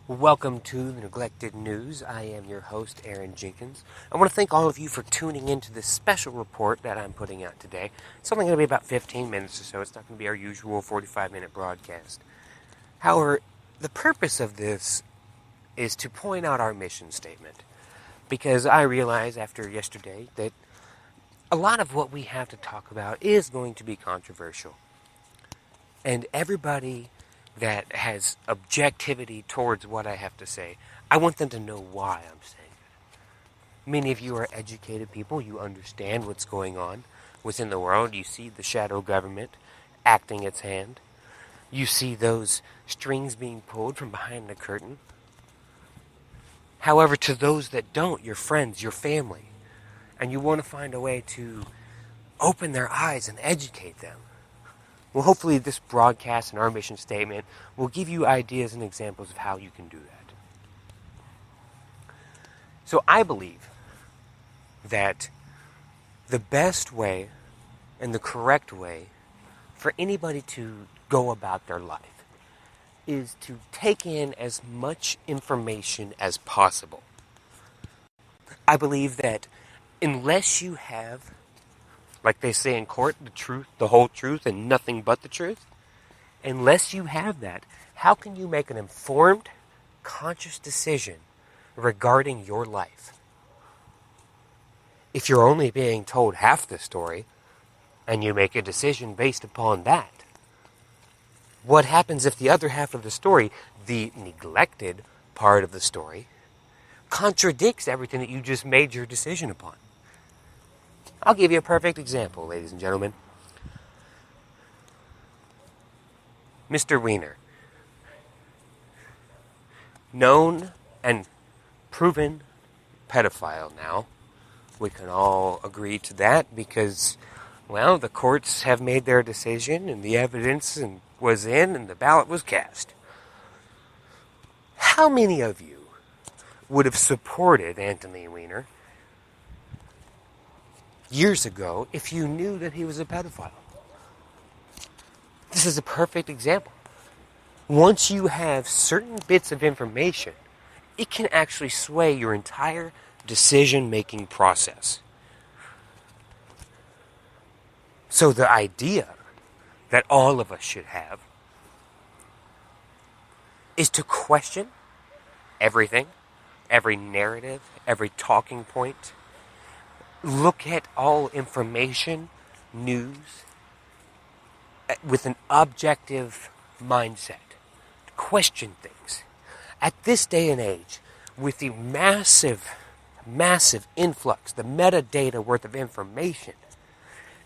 Welcome to the Neglected News. I am your host, Aaron Jenkins. I want to thank all of you for tuning into this special report that I'm putting out today. It's only going to be about 15 minutes or so. It's not going to be our usual 45-minute broadcast. However, the purpose of this is to point out our mission statement. Because I realize after yesterday that a lot of what we have to talk about is going to be controversial. And everybody that has objectivity towards what I have to say, I want them to know why I'm saying it. Many of you are educated people. You understand what's going on within the world. You see the shadow government acting its hand. You see those strings being pulled from behind the curtain. However, to those that don't, your friends, your family, and you want to find a way to open their eyes and educate them, well, hopefully this broadcast and our mission statement will give you ideas and examples of how you can do that. So I believe that the best way and the correct way for anybody to go about their life is to take in as much information as possible. I believe that unless you have, like they say in court, the truth, the whole truth, and nothing but the truth, unless you have that, how can you make an informed, conscious decision regarding your life? If you're only being told half the story, and you make a decision based upon that, what happens if the other half of the story, the neglected part of the story, contradicts everything that you just made your decision upon? I'll give you a perfect example, ladies and gentlemen. Mr. Weiner. Known and proven pedophile now. We can all agree to that because, well, the courts have made their decision and the evidence was in and the ballot was cast. How many of you would have supported Anthony Weiner years ago if you knew that he was a pedophile? This is a perfect example. Once you have certain bits of information, it can actually sway your entire decision-making process. So the idea that all of us should have is to question everything, every narrative, every talking point. Look at all information, news, with an objective mindset. Question things. At this day and age, with the massive influx, the metadata worth of information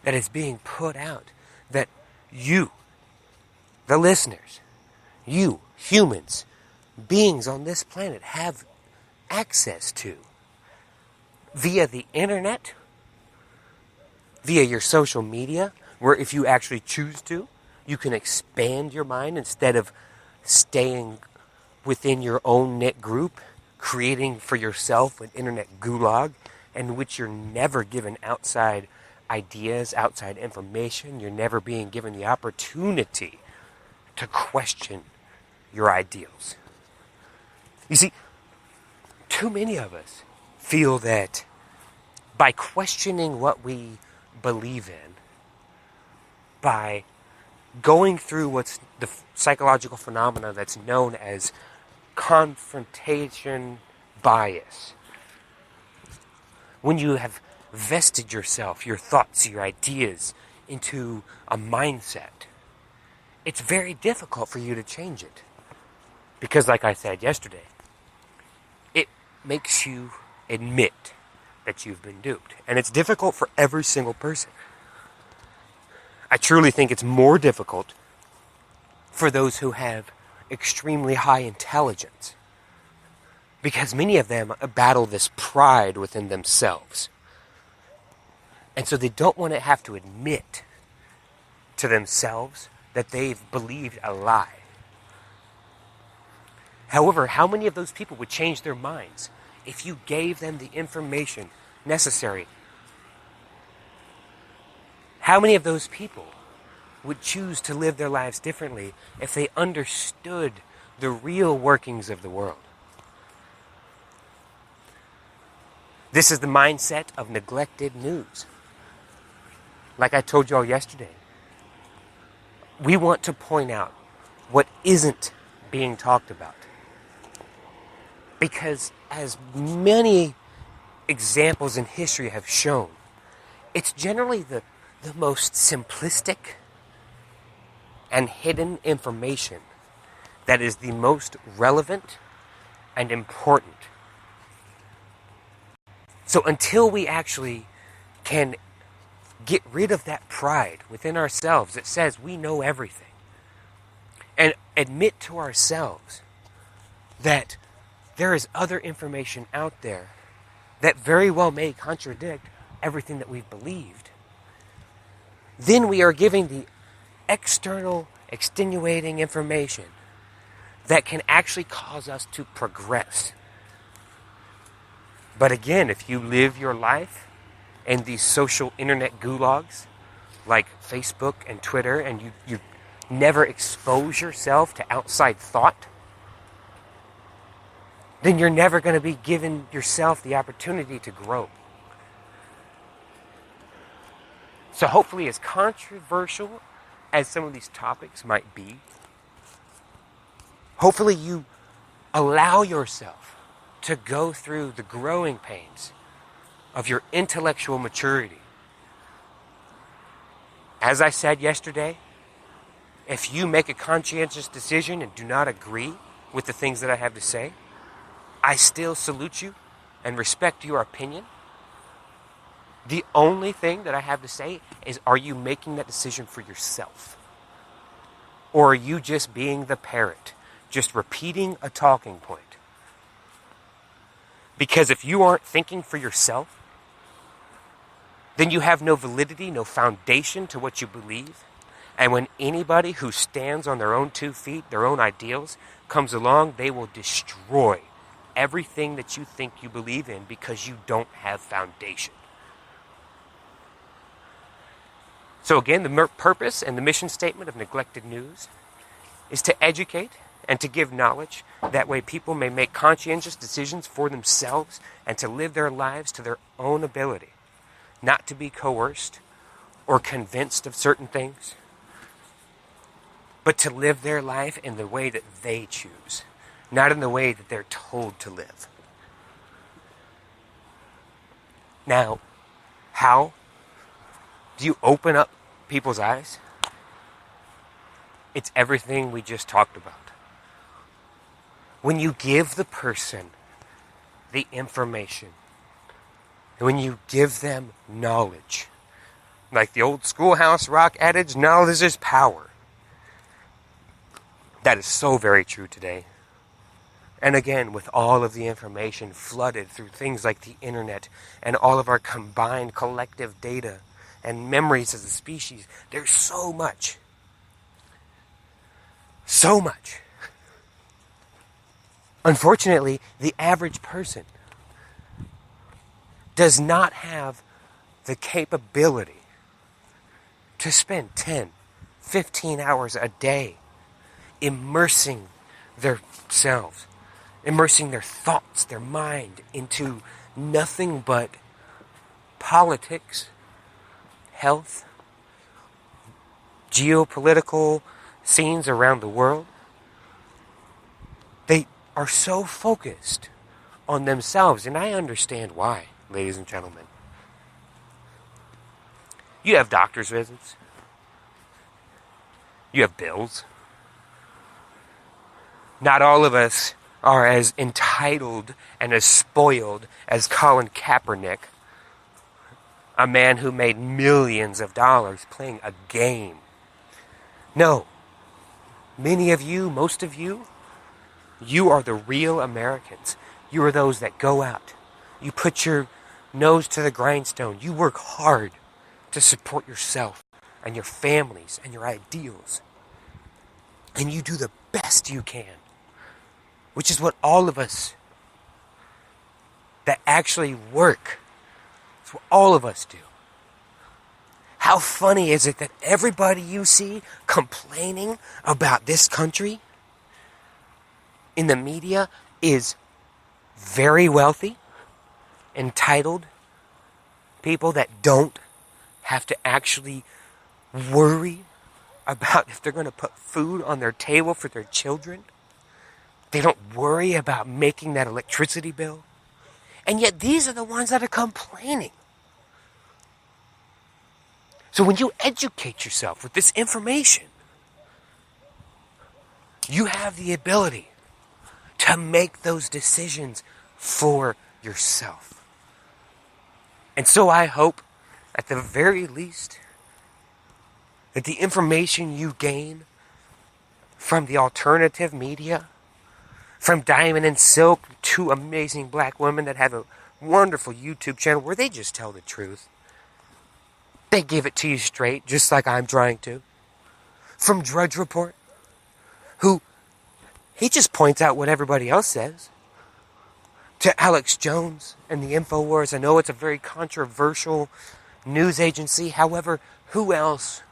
that is being put out, that you, the listeners, you, humans, beings on this planet have access to, via the internet, via your social media, where if you actually choose to, you can expand your mind instead of staying within your own knit group, creating for yourself an internet gulag in which you're never given outside ideas, outside information. You're never being given the opportunity to question your ideals. You see, too many of us feel that by questioning what we believe in, by going through what's the psychological phenomena that's known as confrontation bias, when you have vested yourself, your thoughts, your ideas into a mindset, it's very difficult for you to change it. Because like I said yesterday, it makes you admit that you've been duped. And it's difficult for every single person. I truly think it's more difficult for those who have extremely high intelligence. Because many of them battle this pride within themselves. And so they don't want to have to admit to themselves that they've believed a lie. However, how many of those people would change their minds if you gave them the information necessary? How many of those people would choose to live their lives differently if they understood the real workings of the world. This is the mindset of neglected news. Like I told you all yesterday, we want to point out what isn't being talked about. Because as many examples in history have shown, it's generally the most simplistic and hidden information that is the most relevant and important. So until we actually can get rid of that pride within ourselves that says we know everything, and admit to ourselves that there is other information out there that very well may contradict everything that we've believed, then we are giving the external extenuating information that can actually cause us to progress. But again, if you live your life in these social internet gulags like Facebook and Twitter, and you never expose yourself to outside thought, then you're never going to be giving yourself the opportunity to grow. So hopefully, as controversial as some of these topics might be, hopefully you allow yourself to go through the growing pains of your intellectual maturity. As I said yesterday, if you make a conscientious decision and do not agree with the things that I have to say, I still salute you and respect your opinion. The only thing that I have to say is, are you making that decision for yourself? Or are you just being the parrot, just repeating a talking point? Because if you aren't thinking for yourself, then you have no validity, no foundation to what you believe. And when anybody who stands on their own 2 feet, their own ideals, comes along, they will destroy everything that you think you believe in because you don't have foundation. So again, the purpose and the mission statement of Neglected News is to educate and to give knowledge. That way people may make conscientious decisions for themselves and to live their lives to their own ability. Not to be coerced or convinced of certain things, but to live their life in the way that they choose, not in the way that they're told to live. Now, how do you open up people's eyes? It's everything we just talked about. When you give the person the information, when you give them knowledge, like the old Schoolhouse Rock adage, knowledge is power. That is so very true today. And again, with all of the information flooded through things like the internet and all of our combined collective data and memories as a species, there's so much. So much. Unfortunately, the average person does not have the capability to spend 10, 15 hours a day immersing themselves, immersing their thoughts, their mind into nothing but politics, health, geopolitical scenes around the world. They are so focused on themselves, and I understand why, ladies and gentlemen. You have doctor's visits. You have bills. Not all of us are as entitled and as spoiled as Colin Kaepernick, a man who made millions of dollars playing a game. No. Many of you, most of you, you are the real Americans. You are those that go out. You put your nose to the grindstone. You work hard to support yourself and your families and your ideals. And you do the best you can, which is what all of us that actually work, it's what all of us do. How funny is it that everybody you see complaining about this country in the media is very wealthy, entitled people that don't have to actually worry about if they're going to put food on their table for their children. They don't worry about making that electricity bill. And yet these are the ones that are complaining. So when you educate yourself with this information, you have the ability to make those decisions for yourself. And so I hope, at the very least, that the information you gain from the alternative media, from Diamond and Silk, two amazing black women that have a wonderful YouTube channel where they just tell the truth. They give it to you straight, just like I'm trying to. From Drudge Report, who he just points out what everybody else says. To Alex Jones and the InfoWars. I know it's a very controversial news agency. However, who else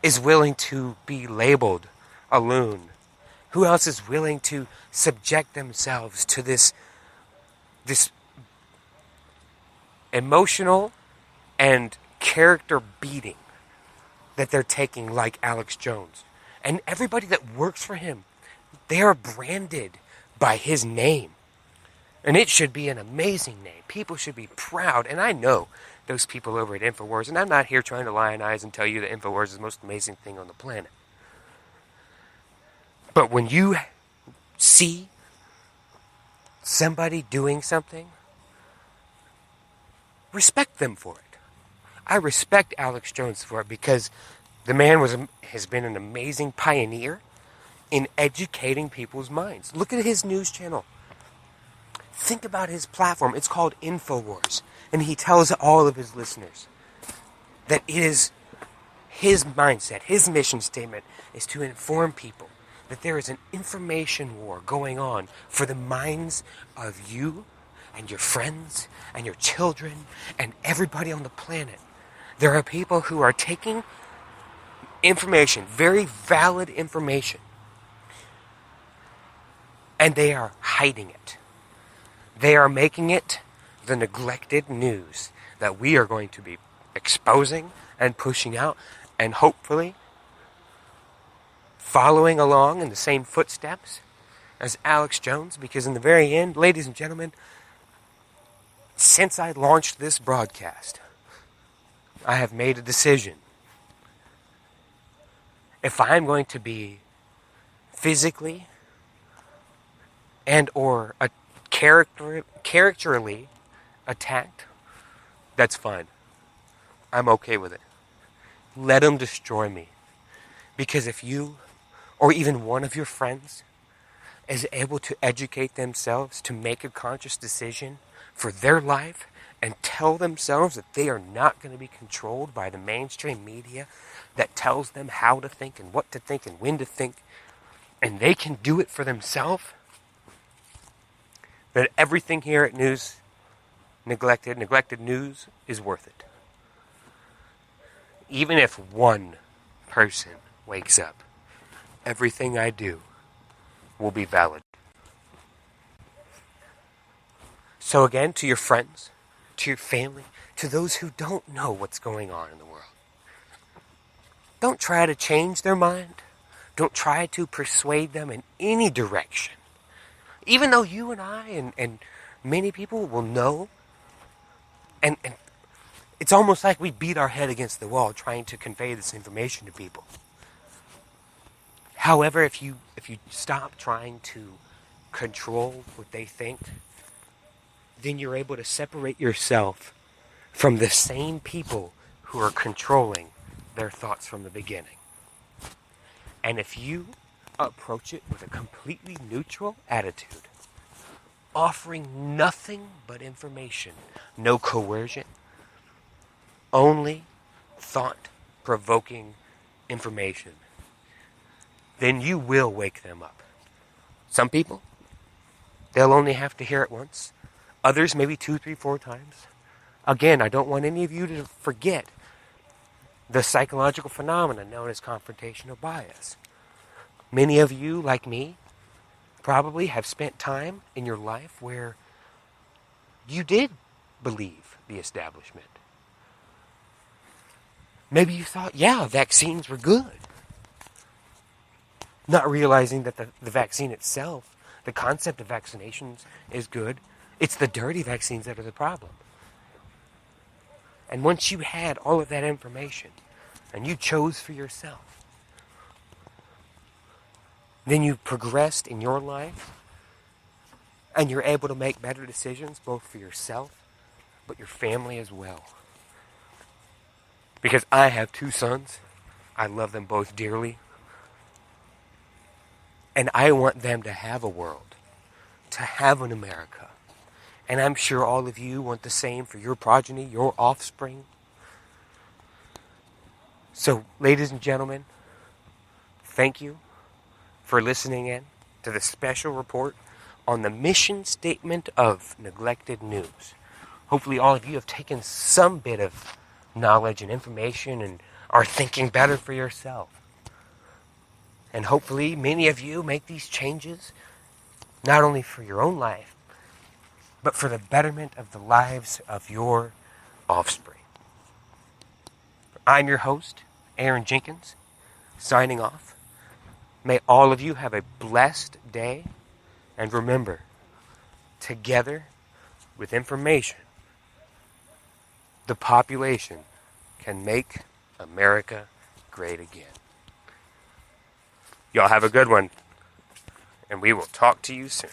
is willing to be labeled a loon? Who else is willing to subject themselves to this emotional and character beating that they're taking like Alex Jones? And everybody that works for him, they are branded by his name. And it should be an amazing name. People should be proud. And I know those people over at InfoWars, and I'm not here trying to lionize and tell you that InfoWars is the most amazing thing on the planet. But when you see somebody doing something, respect them for it. I respect Alex Jones for it because the man has been an amazing pioneer in educating people's minds. Look at his news channel. Think about his platform. It's called InfoWars. And he tells all of his listeners that it is his mindset, his mission statement is to inform people that there is an information war going on for the minds of you and your friends and your children and everybody on the planet. There are people who are taking information, very valid information, and they are hiding it. They are making it the neglected news that we are going to be exposing and pushing out, and hopefully following along in the same footsteps as Alex Jones, because in the very end, ladies and gentlemen, since I launched this broadcast, I have made a decision. If I'm going to be physically and or characterally attacked, that's fine. I'm okay with it. Let them destroy me. Because if you or even one of your friends is able to educate themselves to make a conscious decision for their life and tell themselves that they are not going to be controlled by the mainstream media that tells them how to think and what to think and when to think, and they can do it for themselves, that everything here at Neglected News is worth it. Even if one person wakes up, everything I do will be valid. So again, to your friends, to your family, to those who don't know what's going on in the world, don't try to change their mind. Don't try to persuade them in any direction. Even though you and I and many people will know, and it's almost like we beat our head against the wall trying to convey this information to people. However, if you stop trying to control what they think, then you're able to separate yourself from the same people who are controlling their thoughts from the beginning. And if you approach it with a completely neutral attitude, offering nothing but information, no coercion, only thought-provoking information, then you will wake them up. Some people, they'll only have to hear it once. Others, maybe 2, 3, 4 times. Again, I don't want any of you to forget the psychological phenomenon known as confrontational bias. Many of you, like me, probably have spent time in your life where you did believe the establishment. Maybe you thought, yeah, vaccines were good. Not realizing that the vaccine itself, the concept of vaccinations is good. It's the dirty vaccines that are the problem. And once you had all of that information and you chose for yourself, then you progressed in your life and you're able to make better decisions both for yourself but your family as well. Because I have 2 sons. I love them both dearly. And I want them to have a world, to have an America. And I'm sure all of you want the same for your progeny, your offspring. So, ladies and gentlemen, thank you for listening in to the special report on the mission statement of Neglected News. Hopefully all of you have taken some bit of knowledge and information and are thinking better for yourself. And hopefully many of you make these changes not only for your own life, but for the betterment of the lives of your offspring. I'm your host, Aaron Jenkins, signing off. May all of you have a blessed day, and remember, together with information, the population can make America great again. Y'all have a good one, and we will talk to you soon.